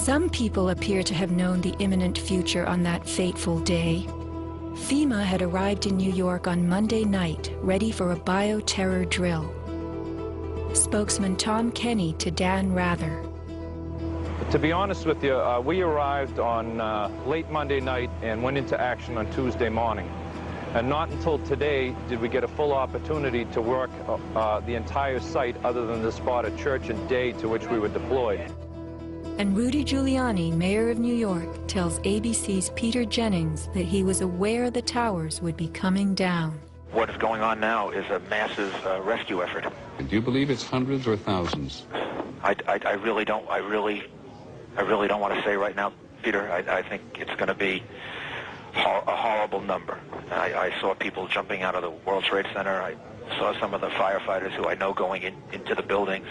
Some people appear to have known the imminent future on that fateful day. FEMA had arrived in New York on Monday night, ready for a bioterror drill. Spokesman Tom Kenny to Dan Rather. To be honest with you, we arrived on late Monday night and went into action on Tuesday morning. And not until today did we get a full opportunity to work the entire site other than the spot at Church and Day to which we were deployed. And Rudy Giuliani, mayor of New York, tells ABC's Peter Jennings that he was aware the towers would be coming down. What is going on now is a massive rescue effort. And do you believe it's hundreds or thousands? I really don't. I really don't want to say right now, Peter. I think it's going to be a horrible number. I saw people jumping out of the World Trade Center. I saw some of the firefighters who I know going into the building.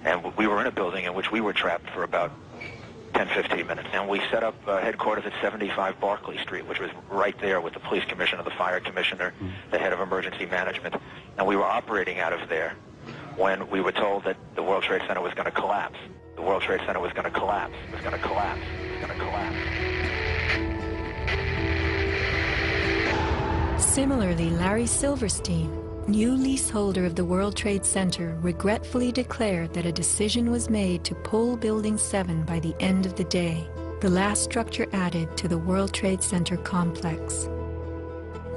And we were in a building in which we were trapped for about 10-15 minutes. And we set up headquarters at 75 Barclay Street, which was right there with the police commissioner, the fire commissioner, the head of emergency management. And we were operating out of there when we were told that the World Trade Center was going to collapse. The World Trade Center was going to collapse. It was going to collapse. It was going to collapse. Similarly, Larry Silverstein, new leaseholder of the World Trade Center, regretfully declared that a decision was made to pull Building 7 by the end of the day, the last structure added to the World Trade Center complex.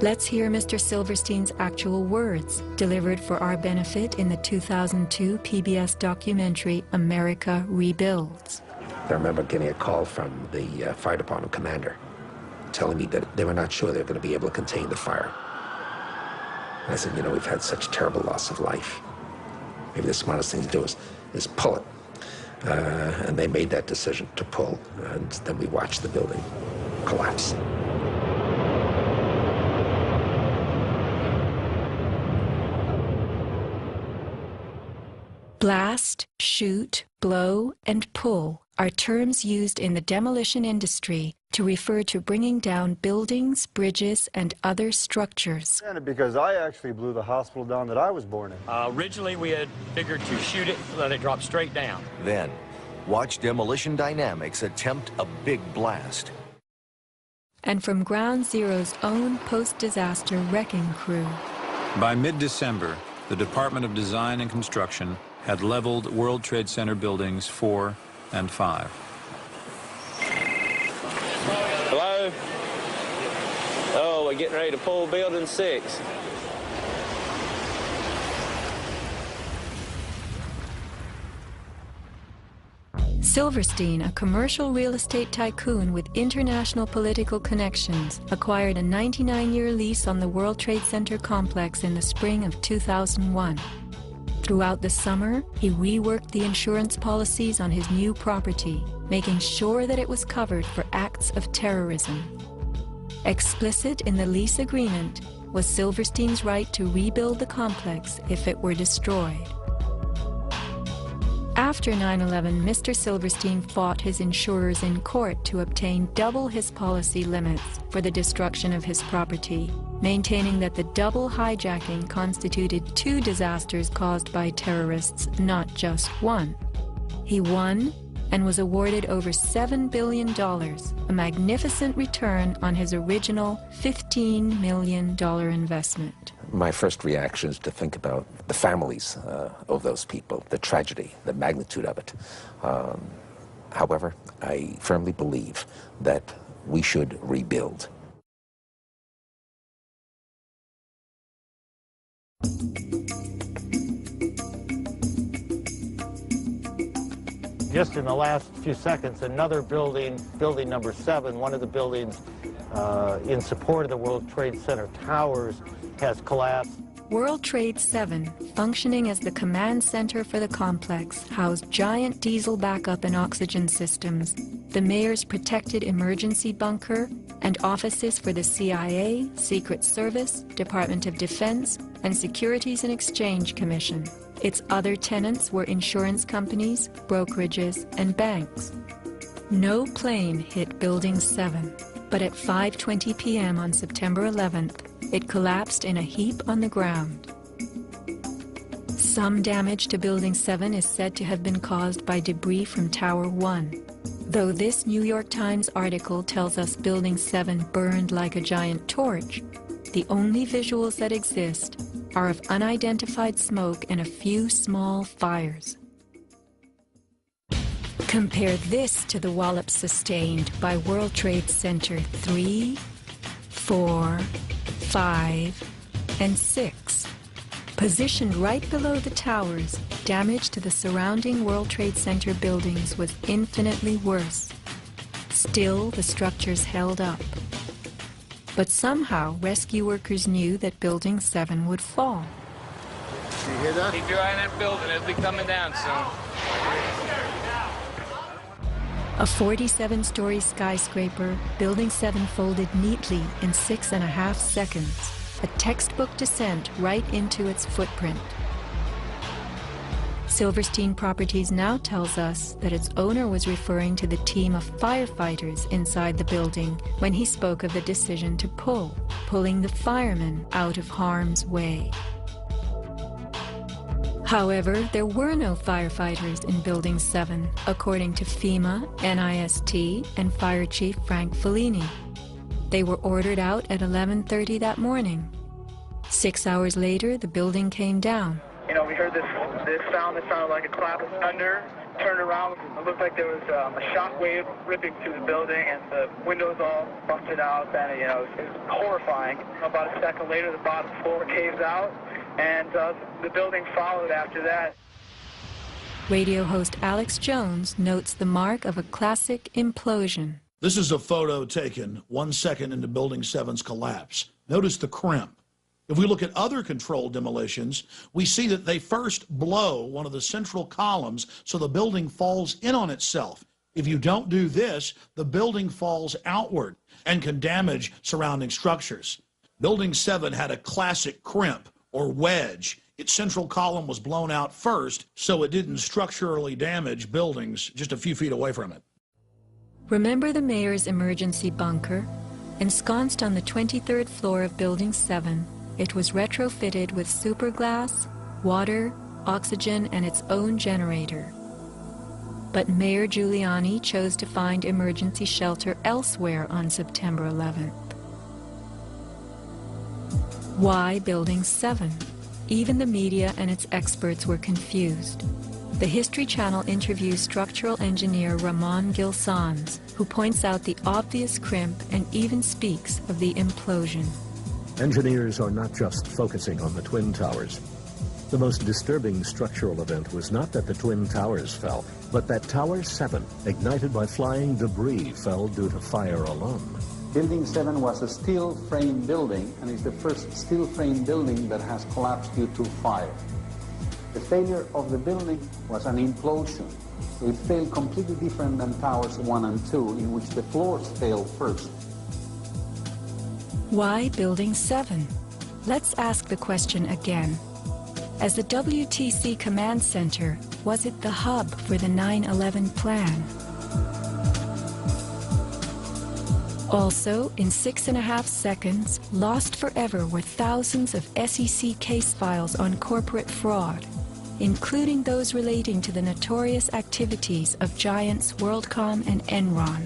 Let's hear Mr. Silverstein's actual words, delivered for our benefit in the 2002 PBS documentary, America Rebuilds. I remember getting a call from the fire department commander telling me that they were not sure they were going to be able to contain the fire. And I said, you know, we've had such terrible loss of life. Maybe the smartest thing to do is pull it. And they made that decision to pull, and then we watched the building collapse. Blast, shoot, blow, and pull are terms used in the demolition industry to refer to bringing down buildings, bridges, and other structures. Because I actually blew the hospital down that I was born in. Originally, we had figured to shoot it, let it drop straight down. Then, watch Demolition Dynamics attempt a big blast. And from Ground Zero's own post-disaster wrecking crew. By mid-December, the Department of Design and Construction had leveled World Trade Center buildings 4 and 5. Hello? Oh, we're getting ready to pull building 6. Silverstein, a commercial real estate tycoon with international political connections, acquired a 99-year lease on the World Trade Center complex in the spring of 2001. Throughout the summer, he reworked the insurance policies on his new property, making sure that it was covered for acts of terrorism. Explicit in the lease agreement was Silverstein's right to rebuild the complex if it were destroyed. After 9/11, Mr. Silverstein fought his insurers in court to obtain double his policy limits for the destruction of his property, maintaining that the double hijacking constituted 2 disasters caused by terrorists, not just one. He won and was awarded over $7 billion, a magnificent return on his original $15 million investment. My first reaction is to think about the families of those people, the tragedy, the magnitude of it. However, I firmly believe that we should rebuild. Just in the last few seconds, another building, building number 7, one of the buildings in support of the World Trade Center towers, has collapsed. World Trade 7, functioning as the command center for the complex, housed giant diesel backup and oxygen systems, the mayor's protected emergency bunker, and offices for the CIA, Secret Service, Department of Defense, and Securities and Exchange Commission. Its other tenants were insurance companies, brokerages, and banks. No plane hit Building 7, but at 5:20 p.m. on September 11th, it collapsed in a heap on the ground. Some damage to Building 7 is said to have been caused by debris from Tower 1. Though this New York Times article tells us Building 7 burned like a giant torch, the only visuals that exist are of unidentified smoke and a few small fires. Compare this to the wallops sustained by World Trade Center 3, 4, 5, and 6. Positioned right below the towers, damage to the surrounding World Trade Center buildings was infinitely worse. Still, the structures held up. But somehow, rescue workers knew that Building 7 would fall. You hear that? Keep your eye on that building. It'll be coming down soon. A 47-story skyscraper, Building 7 folded neatly in 6.5 seconds. A textbook descent right into its footprint. Silverstein Properties now tells us that its owner was referring to the team of firefighters inside the building when he spoke of the decision to pulling the firemen out of harm's way. However, there were no firefighters in Building 7, according to FEMA, NIST, and Fire Chief Frank Fellini. They were ordered out at 11:30 that morning. 6 hours later, the building came down. You know, we heard this sound that sounded like a clap of thunder. Turned around, it looked like there was a shock wave ripping through the building, and the windows all busted out, and it was horrifying. About a second later, the bottom floor caves out, and the building followed after that. Radio host Alex Jones notes the mark of a classic implosion. This is a photo taken 1 second into Building 7's collapse. Notice the crimp. If we look at other controlled demolitions, we see that they first blow one of the central columns so the building falls in on itself. If you don't do this, the building falls outward and can damage surrounding structures. Building 7 had a classic crimp or wedge. Its central column was blown out first, so it didn't structurally damage buildings just a few feet away from it. Remember the mayor's emergency bunker? Ensconced on the 23rd floor of Building 7, it was retrofitted with superglass, water, oxygen, and its own generator. But Mayor Giuliani chose to find emergency shelter elsewhere on September 11th. Why Building 7? Even the media and its experts were confused. The History Channel interviews structural engineer Ramon Gilsans, who points out the obvious crimp and even speaks of the implosion. Engineers are not just focusing on the Twin Towers. The most disturbing structural event was not that the Twin Towers fell, but that Tower 7, ignited by flying debris, fell due to fire alone. Building 7 was a steel frame building, and is the first steel frame building that has collapsed due to fire. The failure of the building was an implosion. It failed completely different than Towers 1 and 2, in which the floors failed first. Why Building 7? Let's ask the question again. As the WTC command center, was it the hub for the 9/11 plan? Also, in 6.5 seconds, lost forever were thousands of SEC case files on corporate fraud, including those relating to the notorious activities of giants WorldCom and Enron.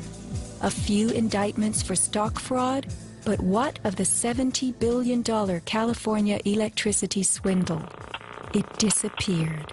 A few indictments for stock fraud, but what of the $70 billion California electricity swindle? It disappeared.